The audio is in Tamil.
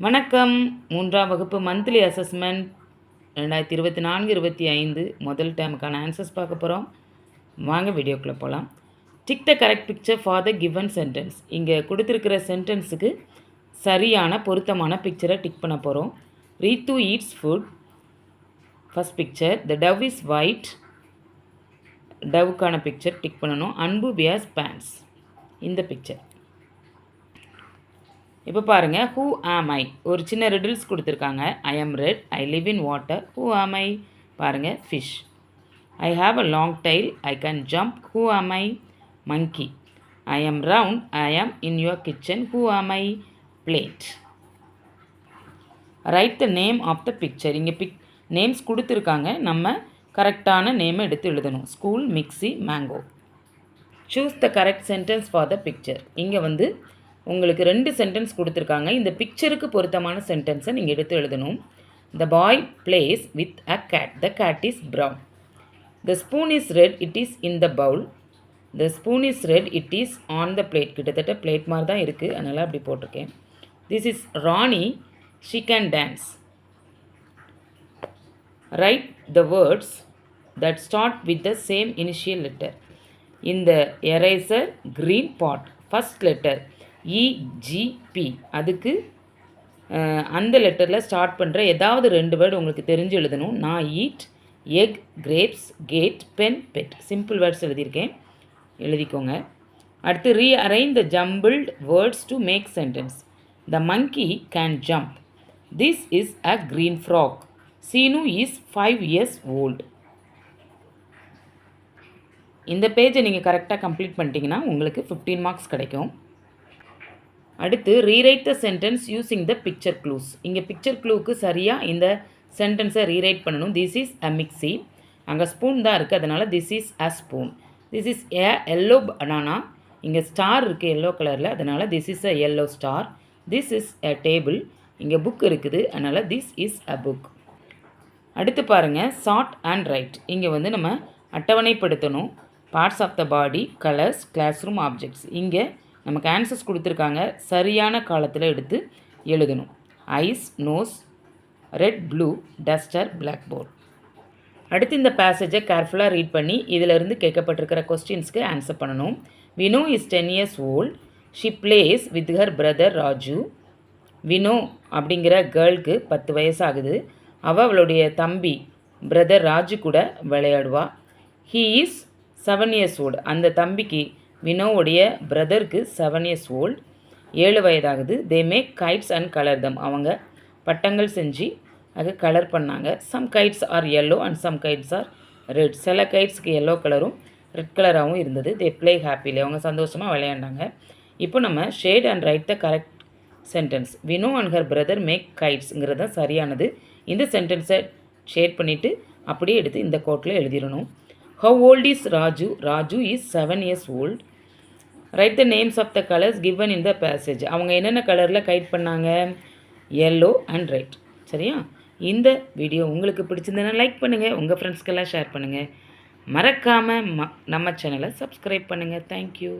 வணக்கம். 3ஆம் வகுப்பு மந்த்லி அசஸ்மெண்ட் 2024-25 முதல் டேமுக்கான ஆன்சர்ஸ் பார்க்க போகிறோம். வாங்க வீடியோக்குள்ளே போகலாம். Tick the correct picture for the given sentence. இங்கே கொடுத்துருக்கிற சென்டென்ஸுக்கு சரியான பொருத்தமான பிக்சரை டிக் பண்ண போகிறோம். Ritu eats food. First picture. The dove is white. டவுக்கான பிக்சர் டிக் பண்ணணும். Anbu wears pants. இந்த பிக்சர். இப்போ பாருங்கள், ஹூ ஆம் ஐ ஒரு சின்ன ரிடில்ஸ் கொடுத்துருக்காங்க. I am red, I live in water, who am I? பாருங்கள், fish. I have a long tail, I can jump, who am I? மங்கி. ஐ ஆம் ரவுண்ட், ஐ ஆம் in your kitchen, who am I? Plate. Right the name of the picture. இங்கே நேம்ஸ் கொடுத்துருக்காங்க, நம்ம கரெக்டான நேமை எடுத்து எழுதணும். School, mixie, mango. Choose the correct sentence for the picture. இங்கே வந்து உங்களுக்கு 2 சென்டென்ஸ் கொடுத்துருக்காங்க. இந்த பிக்சருக்கு பொருத்தமான சென்டென்ஸை நீங்கள் எடுத்து எழுதணும். The boy plays with a cat. The cat is brown. The spoon is red, it is in the bowl. The spoon is red, it is on the plate. கிட்டத்தட்ட பிளேட் மாதிரி தான் இருக்குது, அதனால் அப்படி போட்டிருக்கேன். This is Rani, she can dance. Write the words that start with the same initial letter. இந்த eraser, green pot, first letter E G P. அதுக்கு அந்த லெட்டரில் ஸ்டார்ட் பண்ணுற ஏதாவது 2 வேர்டு உங்களுக்கு தெரிஞ்சு எழுதணும். நான் eat, egg, grapes, cat, pen, bed. Simple words எழுதியிருக்கேன், எழுதிக்கோங்க. அடுத்து rearrange the jumbled words to make sentence. The monkey can jump. This is a green frog. Seenu is 5 years old. இந்த பேஜை நீங்கள் கரெக்டாக கம்ப்ளீட் பண்ணிட்டீங்கன்னா உங்களுக்கு 15 மார்க்ஸ் கிடைக்கும். அடுத்து rewrite the sentence using the picture clues. இங்கே பிக்சர் க்ளூக்கு சரியாக இந்த சென்டென்ஸை ரீரைட் பண்ணணும். This is a mixie. அங்கே ஸ்பூன் தான் இருக்குது, அதனால் this is a spoon. This is a yellow banana. இங்கே ஸ்டார் இருக்குது எல்லோ கலரில், அதனால் this is a yellow star. This is a table. இங்கே புக் இருக்குது, அதனால் திஸ் இஸ் அ புக். அடுத்து பாருங்கள், சார்ட் அண்ட் ரைட். இங்கே வந்து நம்ம அட்டவணைப்படுத்தணும். Parts of the body, colours, class room objects. இங்கே நமக்கு ஆன்சர்ஸ் கொடுத்துருக்காங்க, சரியான காலத்தில் எடுத்து எழுதணும். Eyes, nose, red, blue, duster, black board. அடுத்து இந்த பேசேஜை கேர்ஃபுல்லாக ரீட் பண்ணி இதிலிருந்து கேட்கப்பட்டிருக்கிற கொஸ்டின்ஸ்க்கு ஆன்சர் பண்ணணும். Vino is 10 years old. She plays with her brother Raju. Vino அப்படிங்கிற கேர்ளுக்கு 10 வயசு ஆகுது. அவளுடைய தம்பி பிரதர் ராஜு கூட விளையாடுவா. He is 7 years old. அந்த தம்பிக்கு, வினோவுடைய பிரதருக்கு 7 years old, 7 வயதாகுது. They make kites and colour them. அவங்க பட்டங்கள் செஞ்சு அது கலர் பண்ணாங்க. Some kites are yellow and some kites are red. சில கைட்ஸ்க்கு எல்லோ கலரும் ரெட் கலராகவும் இருந்தது. They play happily. அவங்க சந்தோஷமாக விளையாண்டாங்க. இப்போ நம்ம shade and write the correct sentence. Vino and her brother make கைட்ஸுங்கிறது தான் சரியானது. இந்த சென்டென்ஸை ஷேட் பண்ணிவிட்டு அப்படியே எடுத்து இந்த கோட்டில் எழுதிடணும். How old is Raju? Raju is 7 years old. Write the names of the colors given in the passage. அவங்க என்னென்ன கலரில் கைட் பண்ணாங்க? yellow and red. சரியா? இந்த வீடியோ உங்களுக்கு பிடிச்சிருந்ததுன்னா லைக் பண்ணுங்கள், உங்கள் ஃப்ரெண்ட்ஸ்க்கெல்லாம் ஷேர் பண்ணுங்கள். மறக்காமல் நம்ம சேனலை சப்ஸ்கிரைப் பண்ணுங்கள். தேங்க்யூ.